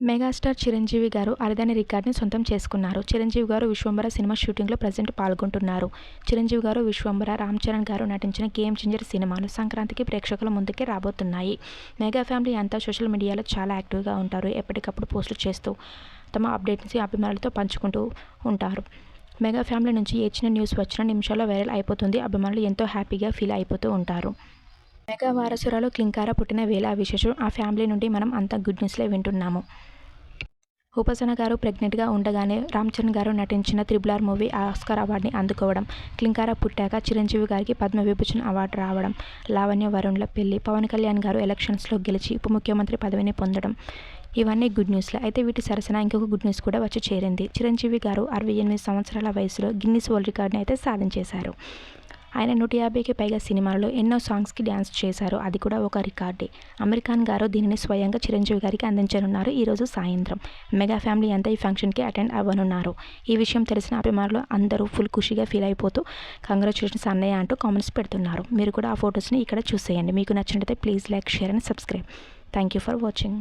Megastar Chiranjeevi గారు అరుదైన రికార్డుని సొంతం చేసుకున్నారు. చిరంజీవి గారు 'విశ్వంభర' సినిమా షూటింగ్‌లో ప్రెజెంట్ పాల్గొంటున్నారు. చిరంజీవి గారు, విశ్వంభర, రామ్ చరణ్ గారు నటించిన 'గేమ్ చేంజర్' సినిమాలు సంక్రాంతికి ప్రేక్షకుల ముందుకి రాబోతున్నాయి. మెగా ఫ్యామిలీ అంతా సోషల్ మీడియాలో చాలా యాక్టివ్‌గా ఉంటారు. ఎప్పటికప్పుడు పోస్టులు చేస్తూ తమ అప్డేట్స్‌ని అభిమానులతో పంచుకుంటూ ఉంటారు. మెగా ఫ్యామిలీ నుంచి ఏ చిన్న న్యూస్ వచ్చినా నిమిషాల్లో వైరల్ అయిపోతుంది. అభిమానులు ఎంతో హ్యాపీగా ఫీల్ అయిపోతూ ఉంటారు. మెగా వారసురాలు క్లింకారా పుట్టిన వేళ విశేషం. ఆ ఫ్యామిలీ నుండి మనం అంతా గుడ్ న్యూస్‌లే వింటున్నాము. ఉపాసన గారు ప్రెగ్నెంట్గా ఉండగానే రామ్ చరణ్ గారు నటించిన 'త్రిబుల్ ఆర్' మూవీ ఆస్కార్ అవార్డుని అందుకోవడం, క్లింకారా పుట్టాక చిరంజీవి గారికి పద్మవిభూషణ్ అవార్డు రావడం, లావణ్య వరుణ్ల పెళ్లి, పవన్ కళ్యాణ్ గారు ఎలక్షన్స్లో గెలిచి ఉప ముఖ్యమంత్రి పదవిని పొందడం ఇవన్నీ గుడ్ న్యూస్లే. అయితే వీటి సరసన ఇంకొక గుడ్ న్యూస్ కూడా వచ్చి చేరింది. చిరంజీవి గారు 68 సంవత్సరాల వయసులో గిన్నిస్ వరల్డ్ రికార్డుని అయితే సాధించేశారు. ఆయన 150కి పైగా సినిమాల్లో ఎన్నో సాంగ్స్కి డ్యాన్స్ చేశారు. అది కూడా ఒక రికార్డే. అమీర్ ఖాన్ గారు దీనిని స్వయంగా చిరంజీవి గారికి అందించనున్నారు ఈరోజు సాయంత్రం. మెగా ఫ్యామిలీ అంతా ఈ ఫంక్షన్కి అటెండ్ అవ్వనున్నారు. ఈ విషయం తెలిసిన అభిమానులు అందరూ ఫుల్ ఖుషిగా ఫీల్ అయిపోతూ కంగ్రాచులేషన్స్ అన్నయ్య అంటూ కామెంట్స్ పెడుతున్నారు. మీరు కూడా ఆ ఫొటోస్ని ఇక్కడ చూసేయండి. మీకు నచ్చినట్లయితే please like, share and subscribe. Thank you for watching.